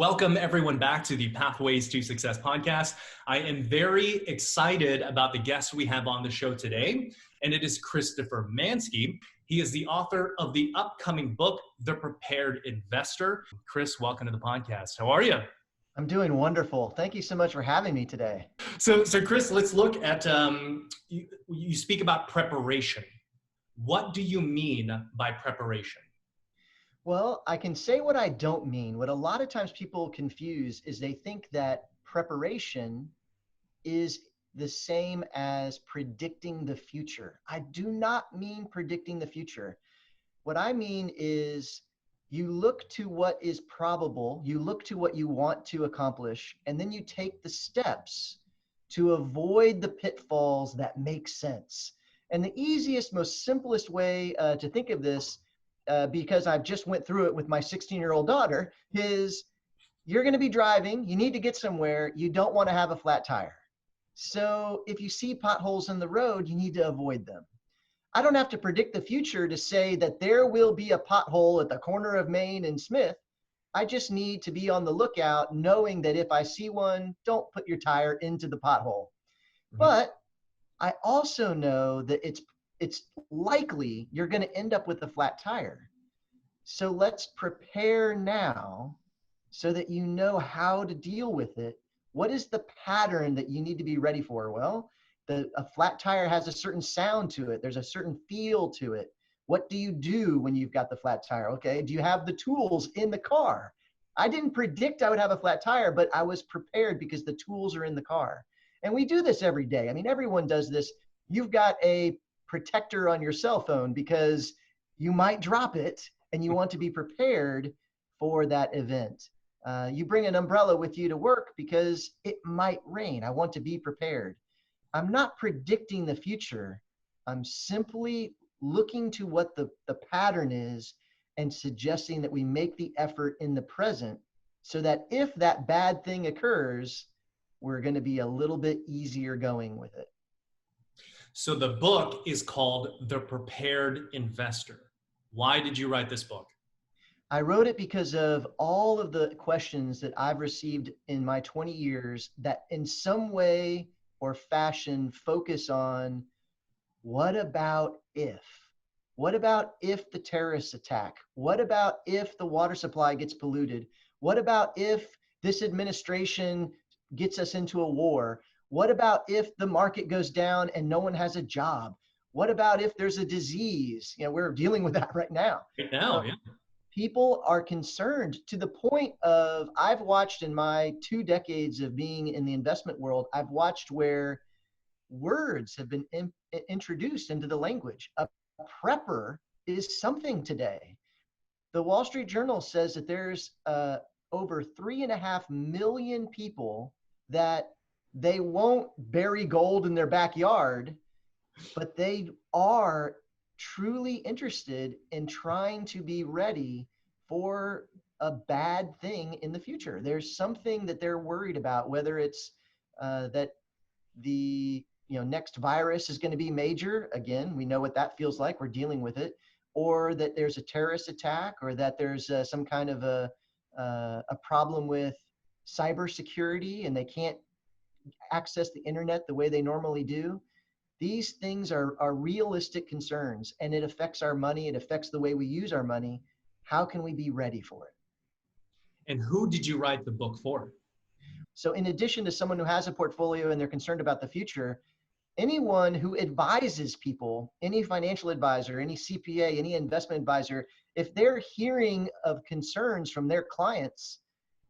Welcome everyone back to the Pathways to Success podcast. I am very excited about the guest we have on the show today, and it is Christopher Manske. He is the author of the upcoming book, The Prepared Investor. Chris, welcome to the podcast. How are you? I'm doing wonderful. Thank you so much for having me today. So Chris, let's look at, you speak about preparation. What do you mean by preparation? Well, I can say what I don't mean. What a lot of times people confuse is they think that preparation is the same as predicting the future. I do not mean predicting the future. What I mean is you look to what is probable, you look to what you want to accomplish, and then you take the steps to avoid the pitfalls that make sense. And the easiest, most simplest way to think of this, because I've just went through it with my 16-year-old daughter, is you're going to be driving, you need to get somewhere, you don't want to have a flat tire. So if you see potholes in the road, you need to avoid them. I don't have to predict the future to say that there will be a pothole at the corner of Main and Smith. I just need to be on the lookout, knowing that if I see one, don't put your tire into the pothole. Mm-hmm. But I also know that it's likely you're going to end up with a flat tire. So let's prepare now so that you know how to deal with it. What is the pattern that you need to be ready for? Well, a flat tire has a certain sound to it. There's a certain feel to it. What do you do when you've got the flat tire? Okay, do you have the tools in the car? I didn't predict I would have a flat tire, but I was prepared because the tools are in the car. And we do this every day. I mean, everyone does this. You've got a protector on your cell phone because you might drop it and you want to be prepared for that event. You bring an umbrella with you to work because it might rain. I want to be prepared. I'm not predicting the future. I'm simply looking to what the pattern is and suggesting that we make the effort in the present so that if that bad thing occurs, we're going to be a little bit easier going with it. So the book is called The Prepared Investor. Why did you write this book? I wrote it because of all of the questions that I've received in my 20 years that in some way or fashion focus on what about if? What about if the terrorists attack? What about if the water supply gets polluted? What about if this administration gets us into a war? What about if the market goes down and no one has a job? What about if there's a disease? You know, we're dealing with that right now. Right now, yeah. People are concerned to the point of, I've watched in my 2 decades of being in the investment world, I've watched where words have been introduced into the language. A prepper is something today. The Wall Street Journal says that there's over 3.5 million people that they won't bury gold in their backyard, but they are truly interested in trying to be ready for a bad thing in the future. There's something that they're worried about, whether it's that the next virus is going to be major. Again, we know what that feels like. We're dealing with it. Or that there's a terrorist attack, or that there's some kind of a problem with cybersecurity and they can't access the internet the way they normally do. These things are realistic concerns, and it affects our money. It affects the way we use our money. How can we be ready for it? And who did you write the book for? So in addition to someone who has a portfolio and they're concerned about the future, anyone who advises people, any financial advisor, any CPA, any investment advisor, if they're hearing of concerns from their clients,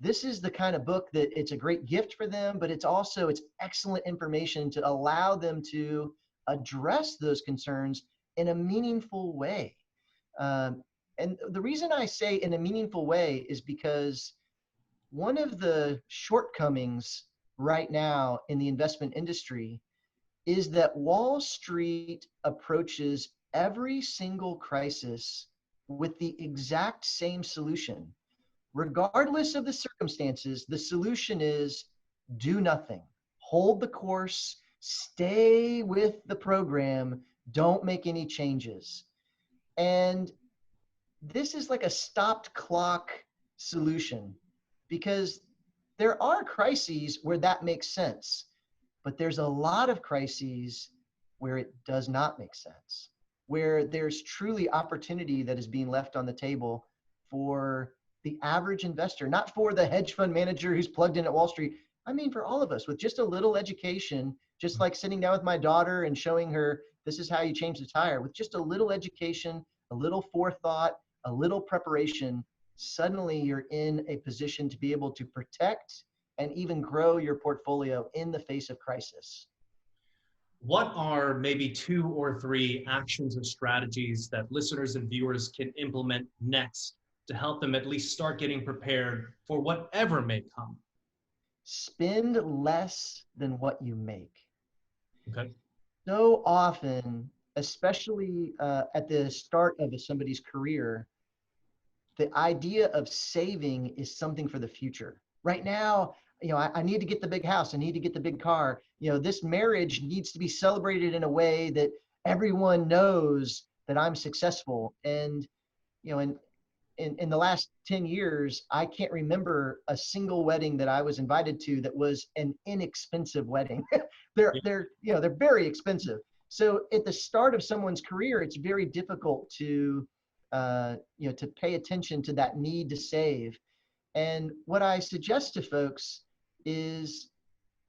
this is the kind of book that it's a great gift for them, but it's excellent information to allow them to address those concerns in a meaningful way. And the reason I say in a meaningful way is because one of the shortcomings right now in the investment industry is that Wall Street approaches every single crisis with the exact same solution. Regardless of the circumstances, the solution is do nothing, hold the course, stay with the program, don't make any changes. And this is like a stopped clock solution. because there are crises where that makes sense, but there's a lot of crises where it does not make sense, where there's truly opportunity that is being left on the table for the average investor, not for the hedge fund manager who's plugged in at Wall Street. I mean, for all of us with just a little education, just like sitting down with my daughter and showing her, this is how you change the tire. With just a little education, a little forethought, a little preparation, suddenly you're in a position to be able to protect and even grow your portfolio in the face of crisis. What are maybe 2 or 3 actions or strategies that listeners and viewers can implement next to help them at least start getting prepared for whatever may come? Spend less than what you make. Okay. So often, especially at the start of somebody's career, the idea of saving is something for the future. Right now, I need to get the big house. I need to get the big car. This marriage needs to be celebrated in a way that everyone knows that I'm successful. And, in the last 10 years, I can't remember a single wedding that I was invited to that was an inexpensive wedding. They're very expensive. So at the start of someone's career, it's very difficult to pay attention to that need to save. And what I suggest to folks is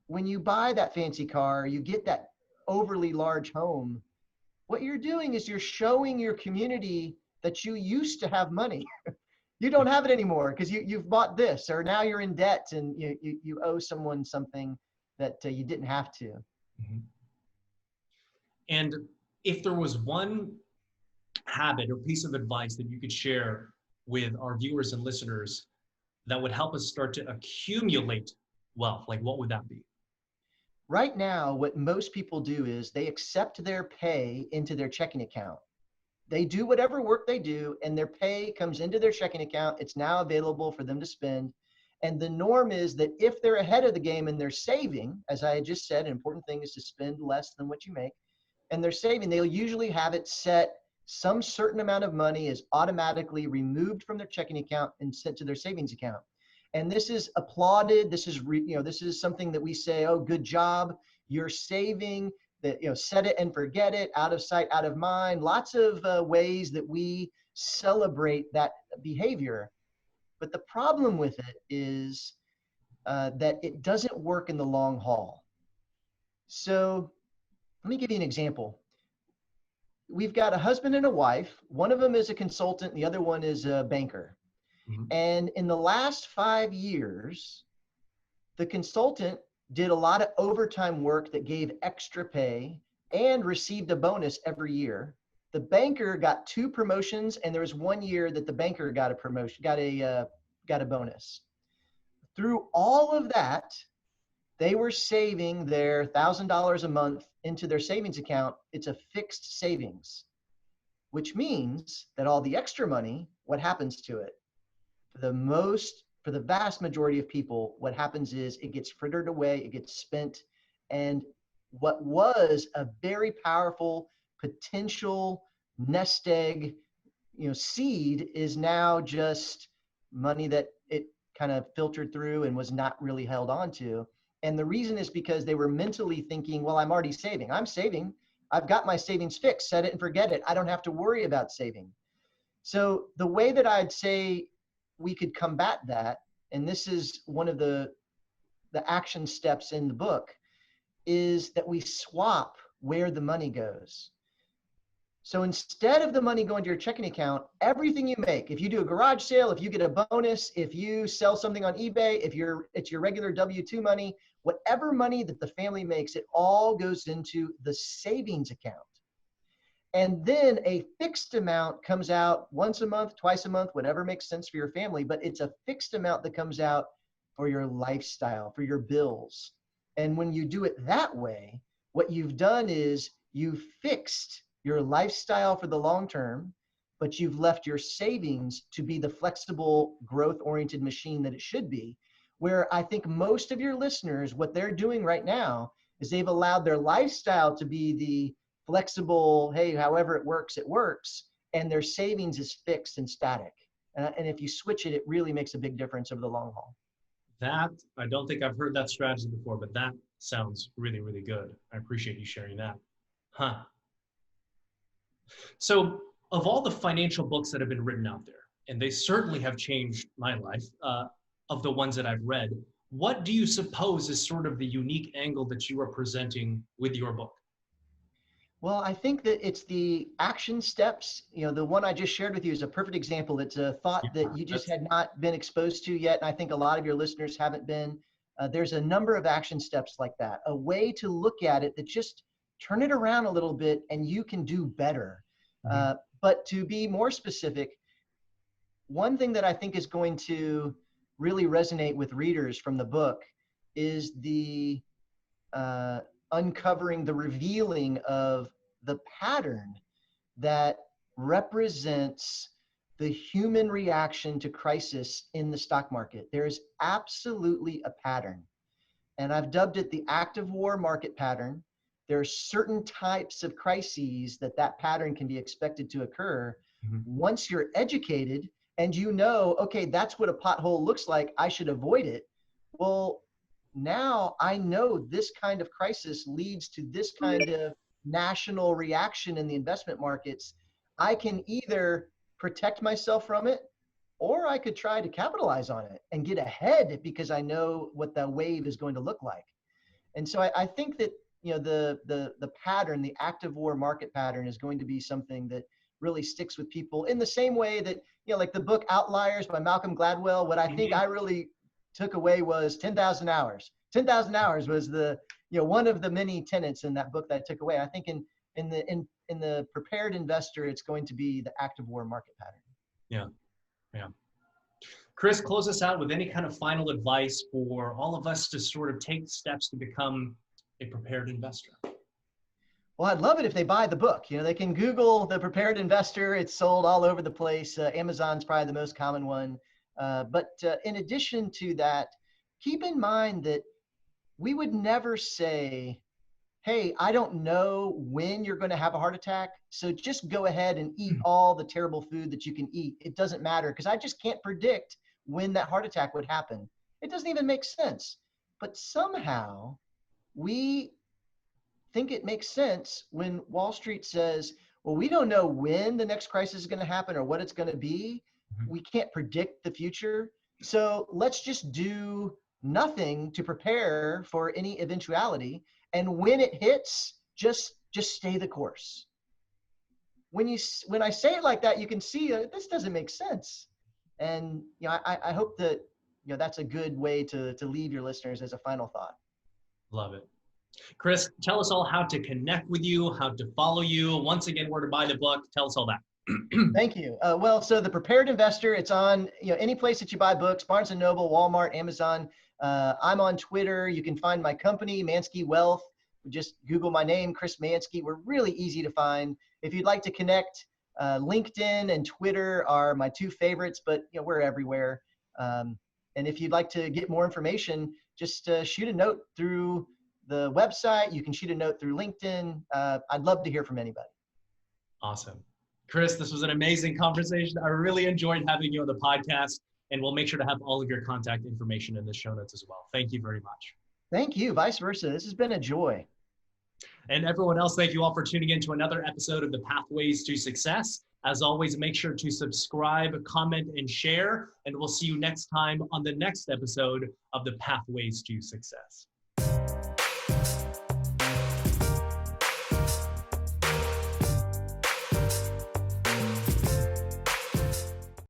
when you buy that fancy car, you get that overly large home, what you're doing is you're showing your community that you used to have money. You don't have it anymore because you've bought this, or now you're in debt and you owe someone something that you didn't have to. Mm-hmm. And if there was one habit or piece of advice that you could share with our viewers and listeners that would help us start to accumulate wealth, like what would that be? Right now, what most people do is they accept their pay into their checking account. They do whatever work they do, and their pay comes into their checking account. It's now available for them to spend. And the norm is that if they're ahead of the game and they're saving, as I just said, an important thing is to spend less than what you make, and they're saving, they'll usually have it set some certain amount of money is automatically removed from their checking account and sent to their savings account. And this is applauded. This is, this is something that we say, oh, good job. You're saving. That, set it and forget it, out of sight, out of mind. Lots of ways that we celebrate that behavior. But the problem with it is that it doesn't work in the long haul. So let me give you an example. We've got a husband and a wife. One of them is a consultant, the other one is a banker. Mm-hmm. And in the last 5 years, the consultant did a lot of overtime work that gave extra pay and received a bonus every year. The banker got 2 promotions, and there was 1 year that the banker got a promotion, got a bonus. Through all of that, they were saving their $1,000 a month into their savings account. It's a fixed savings, which means that all the extra money, what happens to it? For the vast majority of people, what happens is it gets frittered away, it gets spent, and what was a very powerful potential nest egg, seed is now just money that it kind of filtered through and was not really held on to. And the reason is because they were mentally thinking, well, I'm already saving. I'm saving. I've got my savings fixed. Set it and forget it. I don't have to worry about saving. So the way that I'd say we could combat that, and this is one of the action steps in the book, is that we swap where the money goes. So instead of the money going to your checking account, everything you make, if you do a garage sale, if you get a bonus, if you sell something on eBay, it's your regular W-2 money, whatever money that the family makes, it all goes into the savings account. And then a fixed amount comes out once a month, twice a month, whatever makes sense for your family, but it's a fixed amount that comes out for your lifestyle, for your bills. And when you do it that way, what you've done is you've fixed your lifestyle for the long term, but you've left your savings to be the flexible, growth-oriented machine that it should be, where I think most of your listeners, what they're doing right now is they've allowed their lifestyle to be the flexible, hey, however it works, and their savings is fixed and static. And if you switch it, it really makes a big difference over the long haul. That, I don't think I've heard that strategy before, but that sounds really, really good. I appreciate you sharing that. Huh. So, of all the financial books that have been written out there, and they certainly have changed my life, of the ones that I've read, what do you suppose is sort of the unique angle that you are presenting with your book? Well, I think that it's the action steps. You know, the one I just shared with you is a perfect example. It's a thought Yeah, that you just that's had not been exposed to yet. And I think a lot of your listeners haven't been. There's a number of action steps like that, a way to look at it that just turn it around a little bit and you can do better. mhm, But to be more specific, one thing that I think is going to really resonate with readers from the book is the uh, uncovering, the revealing of the pattern that represents the human reaction to crisis in the stock market. There is absolutely a pattern, and I've dubbed it the active war market pattern. There are certain types of crises that pattern can be expected to occur. mhm. Once you're educated and you know, okay, that's what a pothole looks like, I should avoid it. Well, now I know this kind of crisis leads to this kind of national reaction in the investment markets. I can either protect myself from it, or I could try to capitalize on it and get ahead because I know what the wave is going to look like. And so I think that, you know, the pattern, the active war market pattern, is going to be something that really sticks with people in the same way that, you know, like the book Outliers by Malcolm Gladwell. What I think Mhm. I really took away was 10,000 hours. 10,000 hours was the, you know, one of the many tenets in that book that I took away. I think in the prepared investor, it's going to be the active war market pattern. Yeah, yeah. Chris, close us out with any kind of final advice for all of us to sort of take steps to become a prepared investor. Well, I'd love it if they buy the book. You know, they can Google The Prepared Investor. It's sold all over the place. Amazon's probably the most common one. But in addition to that, keep in mind that we would never say, hey, I don't know when you're going to have a heart attack, so just go ahead and eat all the terrible food that you can eat. It doesn't matter because I just can't predict when that heart attack would happen. It doesn't even make sense. But somehow we think it makes sense when Wall Street says, well, we don't know when the next crisis is going to happen or what it's going to be. Mhm. We can't predict the future. So let's just do nothing to prepare for any eventuality. And when it hits, just stay the course. When I say it like that, you can see this doesn't make sense. And you know, I hope that, you know, that's a good way to leave your listeners as a final thought. Love it. Chris, tell us all how to connect with you, how to follow you. Once again, where to buy the book. Tell us all that. Thank you. Well, so The Prepared Investor, it's on, you know, any place that you buy books, Barnes & Noble, Walmart, Amazon. I'm on Twitter. You can find my company, Manske Wealth. Just Google my name, Chris Manske. We're really easy to find. If you'd like to connect, LinkedIn and Twitter are my two favorites, but you know, we're everywhere. And if you'd like to get more information, just shoot a note through the website. You can shoot a note through LinkedIn. I'd love to hear from anybody. Awesome. Chris, this was an amazing conversation. I really enjoyed having you on the podcast, and we'll make sure to have all of your contact information in the show notes as well. Thank you very much. Thank you. Vice versa. This has been a joy. And everyone else, thank you all for tuning in to another episode of the Pathways to Success. As always, make sure to subscribe, comment, and share, and we'll see you next time on the next episode of the Pathways to Success.